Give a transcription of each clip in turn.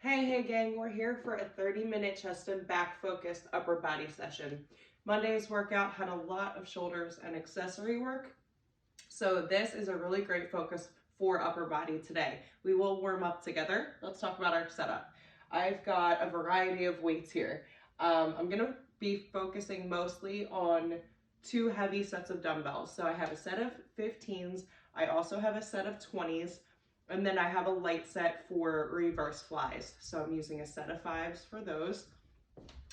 Hey gang, we're here for a 30-minute chest and back focused upper body session. Monday's workout had a lot of shoulders and accessory work, so this is a really great focus for upper body today. We will warm up together. Let's talk about our setup. I've got a variety of weights here. I'm gonna be focusing mostly on 2 heavy sets of dumbbells. So I have a set of 15s, I also have a set of 20s, and then I have a light set for reverse flies. So I'm using a set of 5s for those.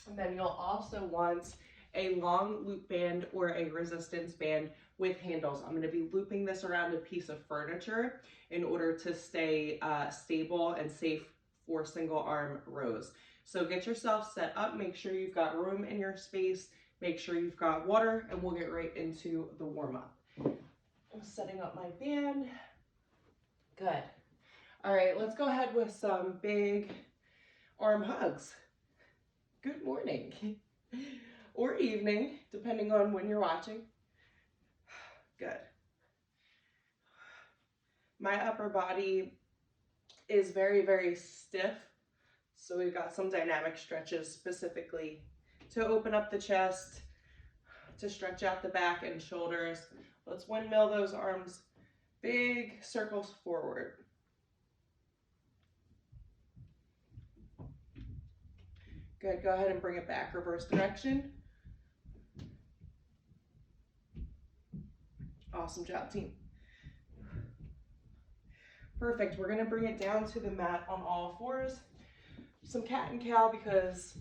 And then you'll also want a long loop band or a resistance band with handles. I'm going to be looping this around a piece of furniture in order to stay stable and safe for single arm rows. So get yourself set up, make sure you've got room in your space, make sure you've got water, and we'll get right into the warm up. I'm setting up my band. Good. All right, let's go ahead with some big arm hugs. Good morning or evening, depending on when you're watching. Good. My upper body is very, very stiff, so we've got some dynamic stretches specifically to open up the chest, to stretch out the back and shoulders. Let's windmill those arms, big circles forward. Good, go ahead and bring it back, reverse direction. Awesome job, team. Perfect, we're gonna bring it down to the mat on all fours. Some cat and cow because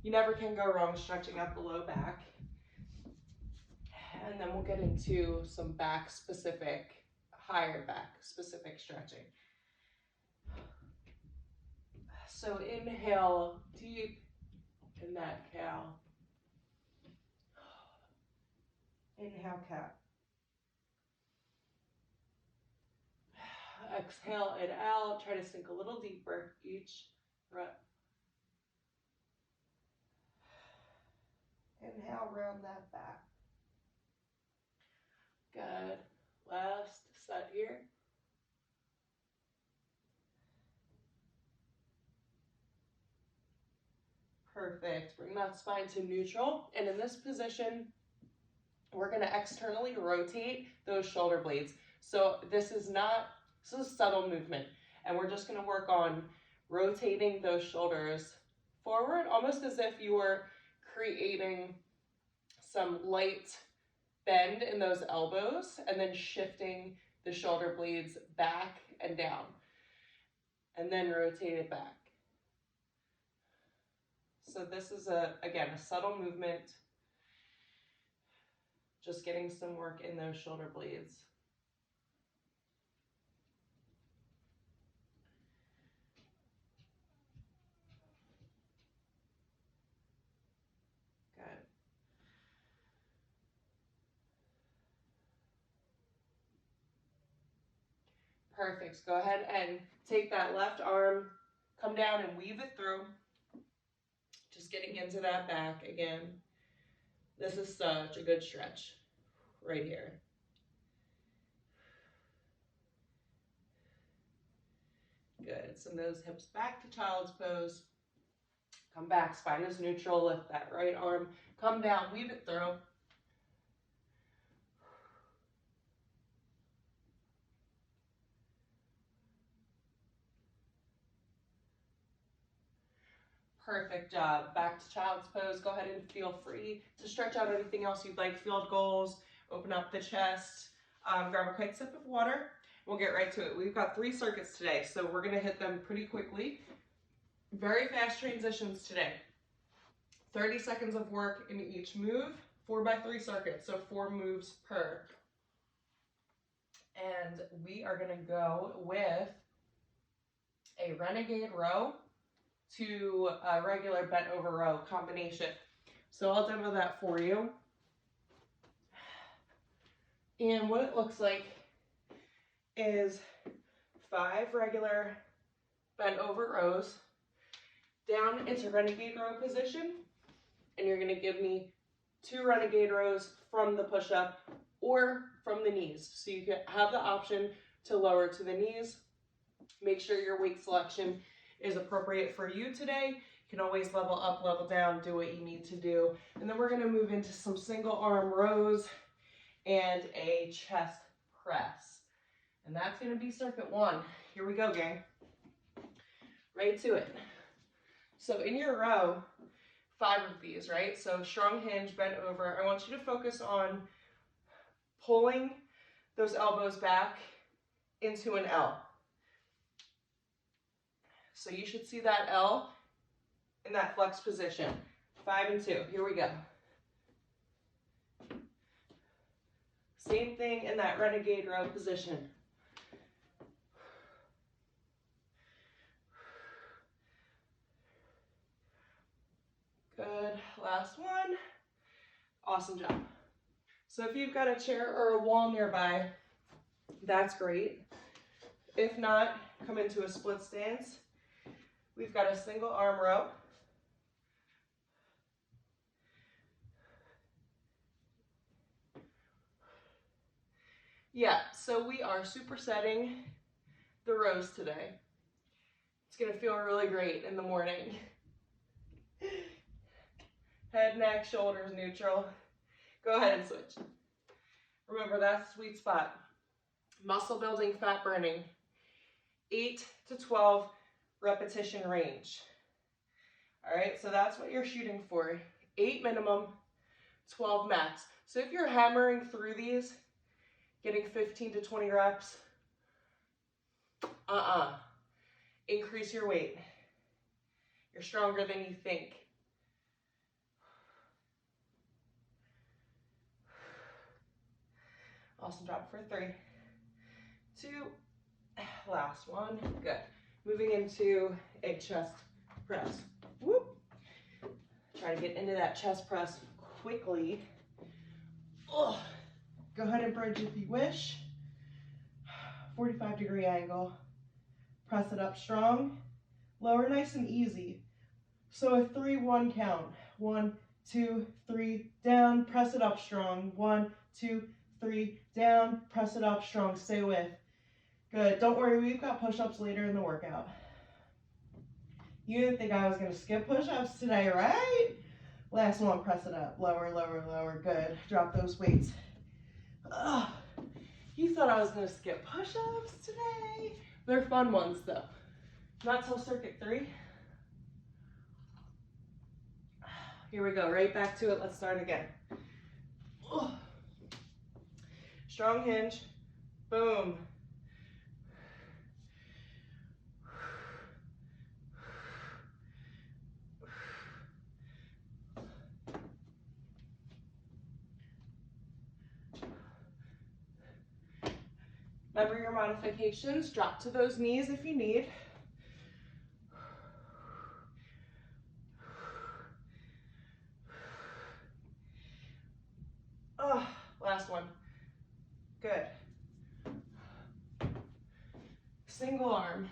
you never can go wrong stretching out the low back. And then we'll get into some back specific, higher back specific stretching. So inhale deep in that cow. Inhale, cat. Exhale it out. Try to sink a little deeper each breath. Inhale, round that back. Good. Last set here. Perfect. Bring that spine to neutral. And in this position, we're going to externally rotate those shoulder blades. So this is a subtle movement. And we're just going to work on rotating those shoulders forward, almost as if you were creating some light bend in those elbows and then shifting the shoulder blades back and down. And then rotate it back. So this is, again, a subtle movement. Just getting some work in those shoulder blades. Good. Perfect. Go ahead and take that left arm, come down and weave it through. Just getting into that back again. This is such a good stretch right here. Good. Send those hips back to child's pose. Come back, spine is neutral. Lift that right arm. Come down, weave it through. Perfect job. Back to child's pose. Go ahead and feel free to stretch out anything else you'd like. Field goals, open up the chest, grab a quick sip of water. We'll get right to it. We've got 3 circuits today, so we're going to hit them pretty quickly. Very fast transitions today. 30 seconds of work in each move, 4x3 circuits, so 4 moves per. And we are going to go with a renegade row to a regular bent over row combination. So I'll demo that for you. And what it looks like is 5 regular bent over rows down into renegade row position. And you're going to give me 2 renegade rows from the push-up or from the knees. So you can have the option to lower to the knees. Make sure your weight selection is appropriate for you today. You can always level up, level down, do what you need to do. And then we're gonna move into some single arm rows and a chest press. And that's gonna be circuit 1. Here we go, gang. Right to it. So in your row, 5 of these, right? So strong hinge, bent over. I want you to focus on pulling those elbows back into an L. So you should see that L in that flex position. 5 and 2, here we go. Same thing in that renegade row position. Good, last one. Awesome job. So if you've got a chair or a wall nearby, that's great. If not, come into a split stance. We've got a single arm row. Yeah, so we are supersetting the rows today. It's gonna feel really great in the morning. Head, neck, shoulders, neutral. Go ahead and switch. Remember, that's the sweet spot. Muscle building, fat burning. 8 to 12 repetition range. All right, so that's what you're shooting for. 8 minimum, 12 max. So if you're hammering through these, getting 15 to 20 reps, increase your weight. You're stronger than you think. Awesome job for 3, 2, last one, good. Moving into a chest press. Whoop. Try to get into that chest press quickly. Oh. Go ahead and bridge if you wish. 45-degree angle. Press it up strong. Lower nice and easy. So a 3-1 count. 1, 2, 3, down. Press it up strong. 1, 2, 3, down. Press it up strong. Stay with. Good. Don't worry, we've got push-ups later in the workout. You didn't think I was going to skip push-ups today, right? Last one, press it up. Lower, lower, lower. Good. Drop those weights. Ugh. You thought I was going to skip push-ups today? They're fun ones, though. Not till circuit 3. Here we go. Right back to it. Let's start again. Ugh. Strong hinge. Boom. Remember your modifications. Drop to those knees if you need. Last one. Good. Single arm.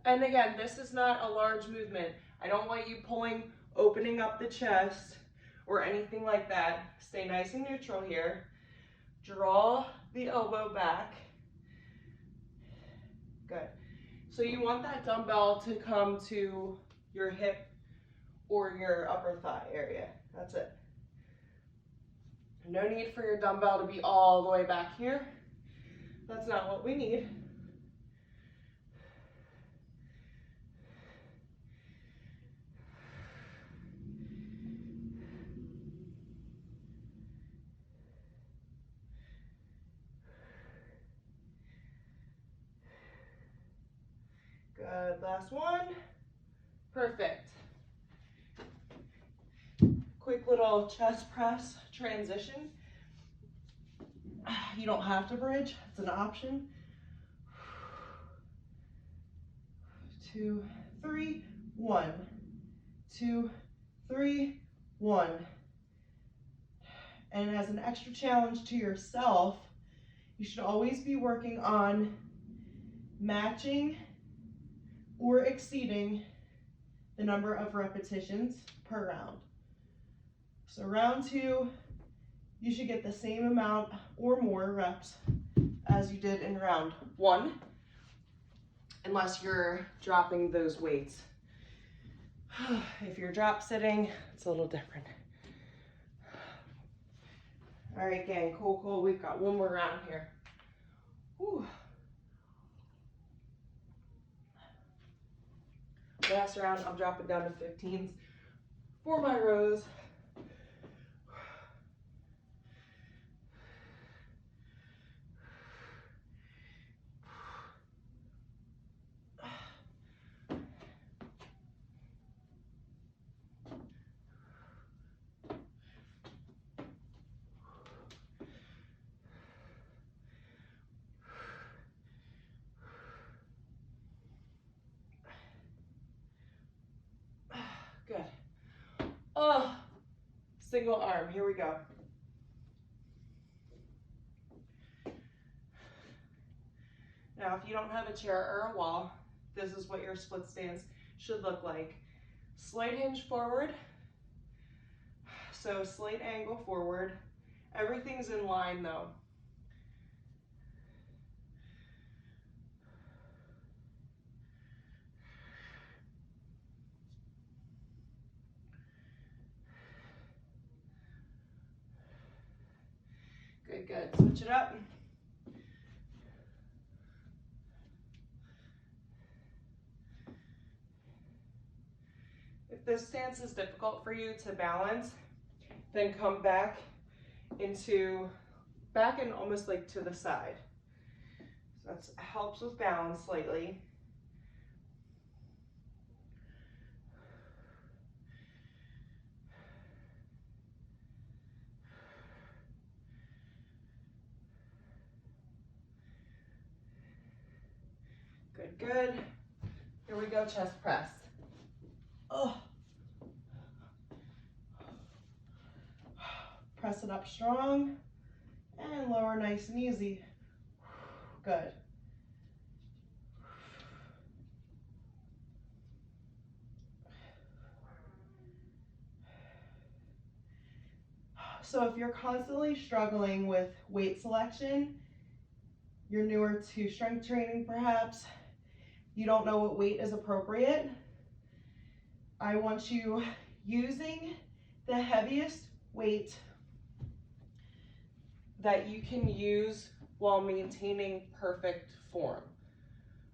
And again, this is not a large movement. I don't want you opening up the chest or anything like that. Stay nice and neutral here. Draw the elbow back. Good. So you want that dumbbell to come to your hip or your upper thigh area. That's it. No need for your dumbbell to be all the way back here. That's not what we need. Good, last one. Perfect. Quick little chest press transition. You don't have to bridge, it's an option. 2, 3, 1. 2, 3, 1. And as an extra challenge to yourself, you should always be working on matching or exceeding the number of repetitions per round. So round 2, you should get the same amount or more reps as you did in round 1, unless you're dropping those weights. If you're drop sitting, it's a little different. All right, gang, cool. We've got one more round here. Whew. Last round, I'm dropping down to 15s for my rows. Good. Oh, single arm, here we go. Now, if you don't have a chair or a wall, this is what your split stance should look like. Slight hinge forward, so slight angle forward. Everything's in line though. Good. Switch it up. If this stance is difficult for you to balance, then come back and almost like to the side. So that helps with balance slightly. Good. Here we go, chest press. Oh. Press it up strong and lower nice and easy. Good. So if you're constantly struggling with weight selection, you're newer to strength training perhaps, you don't know what weight is appropriate, I want you using the heaviest weight that you can use while maintaining perfect form.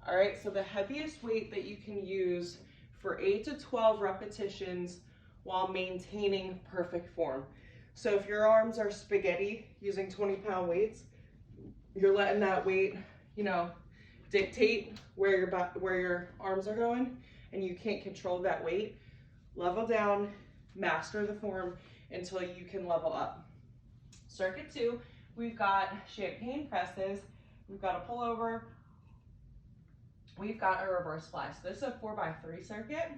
All right, so the heaviest weight that you can use for 8 to 12 repetitions while maintaining perfect form. So if your arms are spaghetti using 20-pound weights, you're letting that weight, dictate where your arms are going, and you can't control that weight. Level down, master the form until you can level up. Circuit 2, we've got champagne presses, we've got a pullover, we've got a reverse fly. So this is a 4x3 circuit.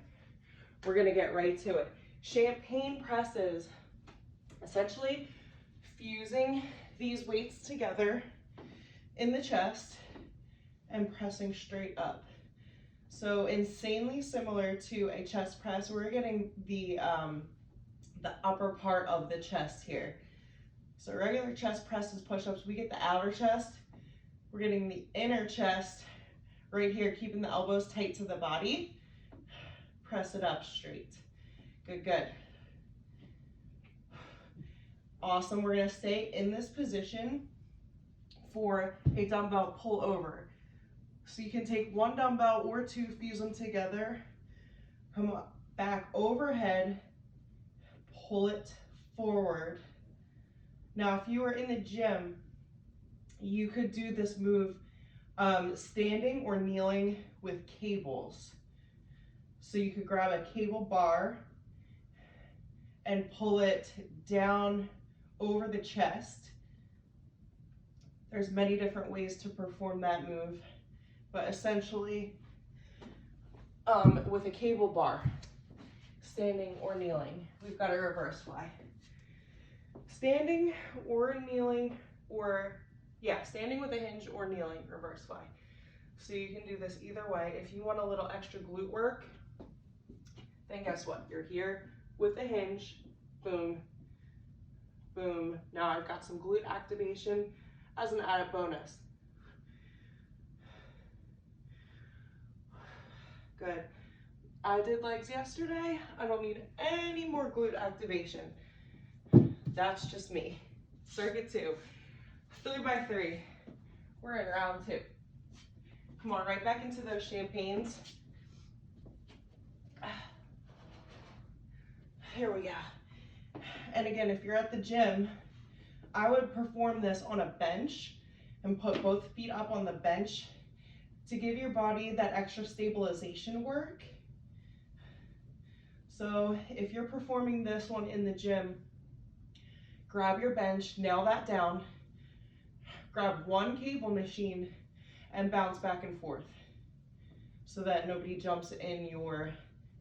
We're gonna get right to it. Champagne presses, essentially fusing these weights together in the chest and pressing straight up. So insanely similar to a chest press, we're getting the upper part of the chest here. So regular chest presses, push-ups, we get the outer chest. We're getting the inner chest right here, keeping the elbows tight to the body. Press it up straight. Good. Awesome, we're gonna stay in this position for a dumbbell pull over. So you can take one dumbbell or two, fuse them together, come back overhead, pull it forward. Now, if you were in the gym, you could do this move standing or kneeling with cables. So you could grab a cable bar and pull it down over the chest. There's many different ways to perform that move, but essentially with a cable bar, standing or kneeling. We've got a reverse fly. Standing or kneeling, standing with a hinge or kneeling, reverse fly. So you can do this either way. If you want a little extra glute work, then guess what? You're here with the hinge, boom, boom. Now I've got some glute activation as an added bonus. Good. I did legs yesterday. I don't need any more glute activation. That's just me. Circuit 2, 3x3. We're in round 2. Come on, right back into those champagnes. Here we go. And again, if you're at the gym, I would perform this on a bench and put both feet up on the bench to give your body that extra stabilization work. So if you're performing this one in the gym, grab your bench, nail that down, grab one cable machine and bounce back and forth so that nobody jumps in your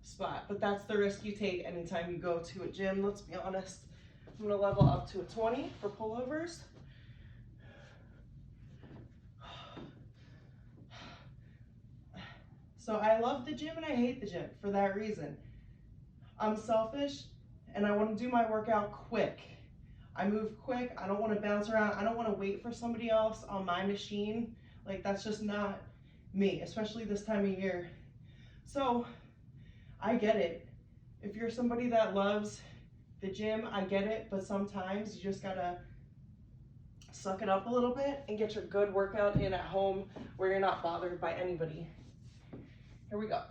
spot. But that's the risk you take anytime you go to a gym, let's be honest. I'm gonna level up to a 20 for pullovers. So I love the gym and I hate the gym for that reason. I'm selfish and I want to do my workout quick. I move quick, I don't want to bounce around, I don't want to wait for somebody else on my machine. Like, that's just not me, especially this time of year. So I get it. If you're somebody that loves the gym, I get it, but sometimes you just gotta suck it up a little bit and get your good workout in at home where you're not bothered by anybody. Here we go.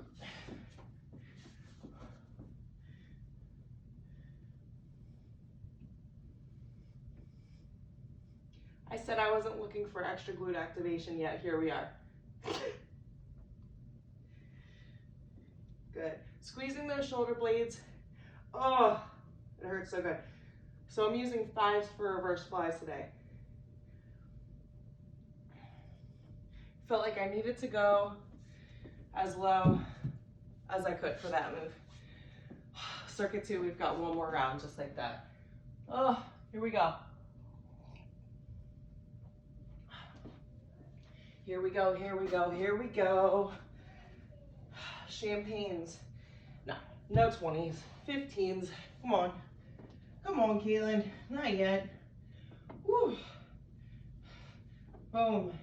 I said I wasn't looking for extra glute activation yet. Here we are. Good. Squeezing those shoulder blades. Oh, it hurts so good. So I'm using 5s for reverse flies today. Felt like I needed to go as low as I could for that move. Circuit 2, we've got one more round just like that. Oh, here we go. Here we go, here we go, here we go. Champagnes. No 20s, 15s. Come on. Come on, Caitlin. Not yet. Woo. Boom.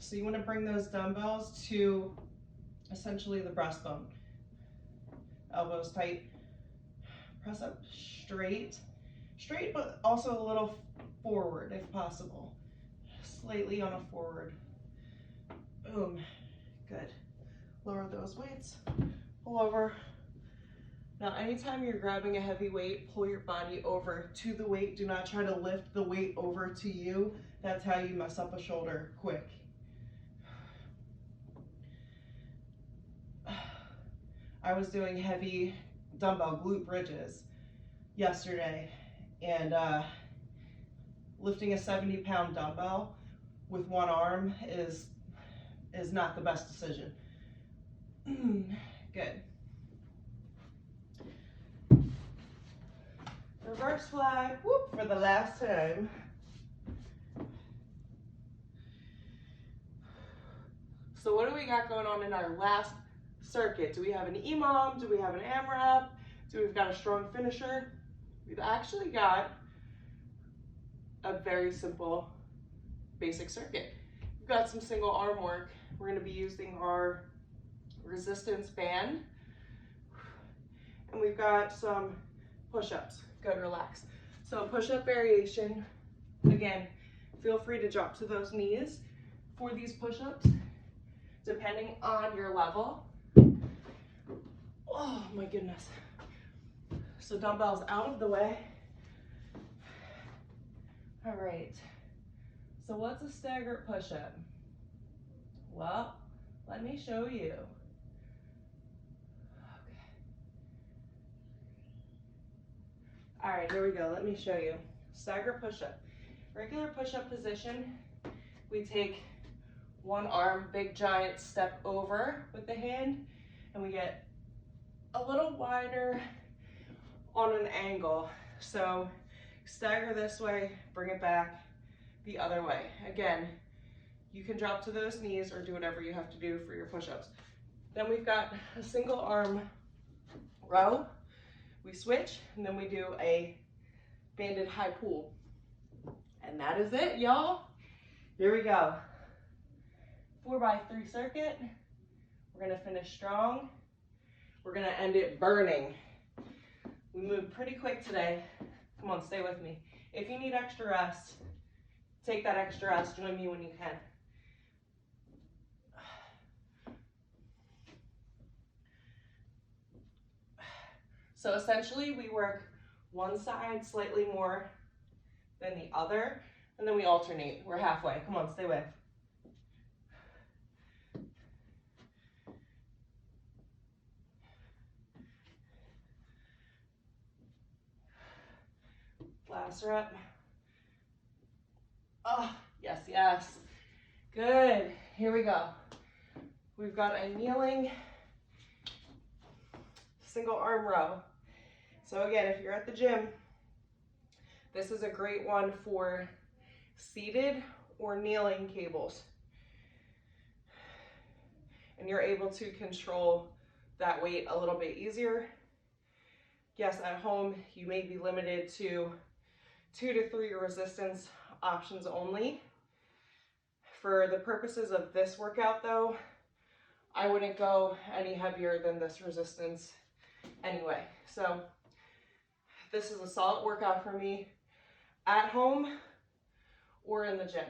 So you want to bring those dumbbells to essentially the breastbone. Elbows tight. Press up straight. Straight, but also a little forward if possible. Slightly on a forward. Boom. Good. Lower those weights. Pull over. Now, anytime you're grabbing a heavy weight, pull your body over to the weight. Do not try to lift the weight over to you. That's how you mess up a shoulder quick. I was doing heavy dumbbell glute bridges yesterday, and lifting a 70-pound dumbbell with one arm is not the best decision. Good. Reverse fly, whoop, for the last time. So what do we got going on in our last circuit? Do we have an EMOM? Do we have an AMRAP? Do we've got a strong finisher? We've actually got a very simple basic circuit. We've got some single arm work. We're going to be using our resistance band, and we've got some push-ups. Good, relax. So push-up variation. Again, feel free to drop to those knees for these push-ups, depending on your level. Oh my goodness. So dumbbells out of the way. All right. So what's a staggered push-up? Well, let me show you. Okay. All right, here we go. Let me show you. Staggered push-up. Regular push-up position, we take one arm, big giant step over with the hand, and we get a little wider on an angle. So Stagger this way, bring it back the other way. Again, you can drop to those knees or do whatever you have to do for your push-ups. Then we've got a single arm row. We switch, and then we do a banded high pull. And that is it, y'all. Here we go. 4x3 circuit. We're gonna finish strong. We're gonna end it burning. We moved pretty quick today. Come on, stay with me. If you need extra rest, take that extra rest. Join me when you can. So essentially we work one side slightly more than the other, and then we alternate. We're halfway. Come on, stay with. Last rep. Oh, yes, yes. Good. Here we go. We've got a kneeling single arm row. So again, if you're at the gym, this is a great one for seated or kneeling cables. And you're able to control that weight a little bit easier. Yes, at home, you may be limited to 2 to 3 resistance options only. For the purposes of this workout though, I wouldn't go any heavier than this resistance anyway. So this is a solid workout for me at home or in the gym.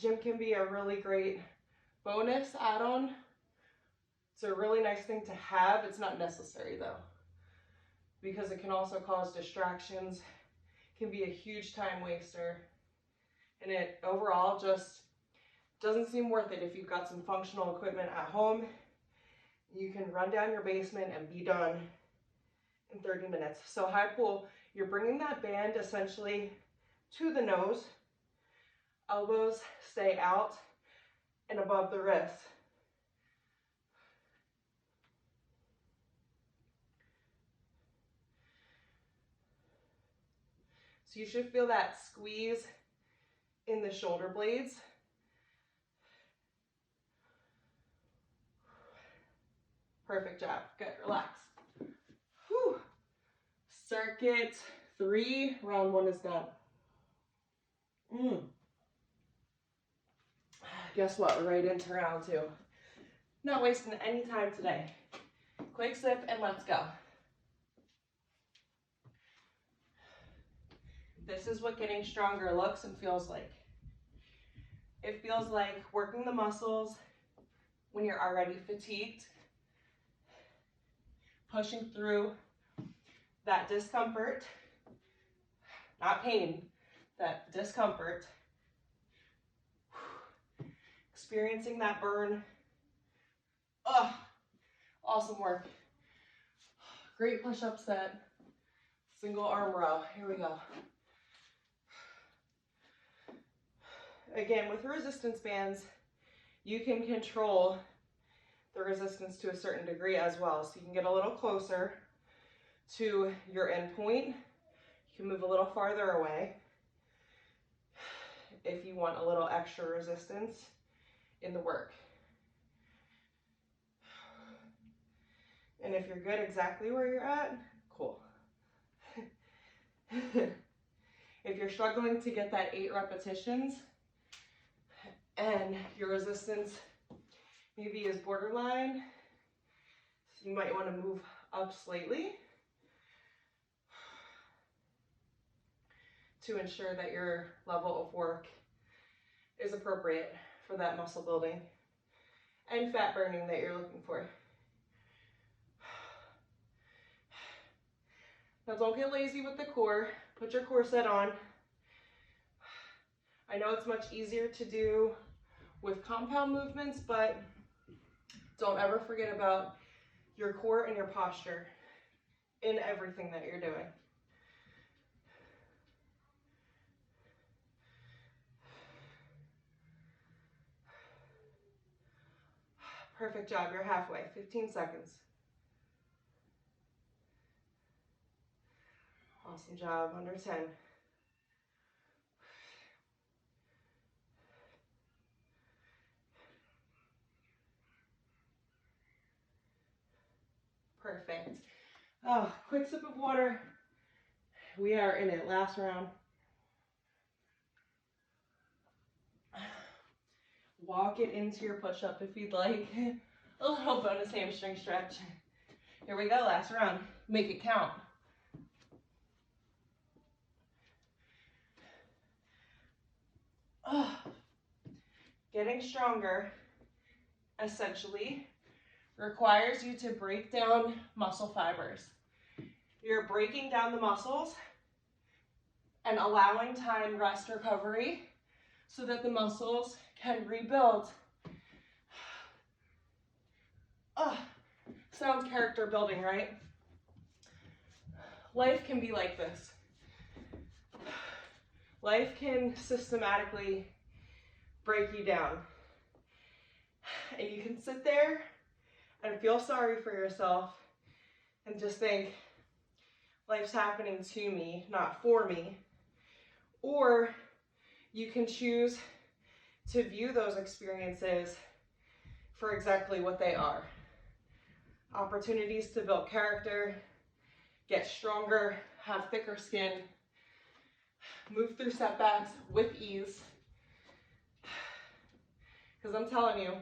Gym can be a really great bonus add-on. It's a really nice thing to have. It's not necessary though, because it can also cause distractions, can be a huge time waster, and it overall just doesn't seem worth it. If you've got some functional equipment at home, you can run down your basement and be done in 30 minutes. So high pull, you're bringing that band essentially to the nose, elbows stay out and above the wrist. So you should feel that squeeze in the shoulder blades. Perfect job. Good. Relax. Whew. Circuit 3, round 1 is done. Guess what? We're right into round 2. Not wasting any time today. Quick sip and let's go. This is what getting stronger looks and feels like. It feels like working the muscles when you're already fatigued, pushing through that discomfort, not pain, that discomfort, experiencing that burn. Oh, awesome work. Great push-up set, single arm row. Here we go. Again, with resistance bands, you can control the resistance to a certain degree as well. So you can get a little closer to your end point. You can move a little farther away if you want a little extra resistance in the work. And if you're good exactly where you're at, cool. If you're struggling to get that 8 repetitions and your resistance maybe is borderline, so you might want to move up slightly to ensure that your level of work is appropriate for that muscle building and fat burning that you're looking for. Now don't get lazy with the core. Put your core set on. I know it's much easier to do with compound movements, but don't ever forget about your core and your posture in everything that you're doing. Perfect job. You're halfway. 15 seconds. Awesome job. Under 10. Perfect. Oh, quick sip of water. We are in it. Last round. Walk it into your push-up if you'd like. A little bonus hamstring stretch. Here we go, last round. Make it count. Oh. Getting stronger essentially requires you to break down muscle fibers. You're breaking down the muscles and allowing time, rest, recovery so that the muscles can rebuild. Oh, sounds character building, right? Life can be like this. Life can systematically break you down. And you can sit there and feel sorry for yourself and just think, life's happening to me, not for me. Or you can choose to view those experiences for exactly what they are. Opportunities to build character, get stronger, have thicker skin, move through setbacks with ease. Because I'm telling you,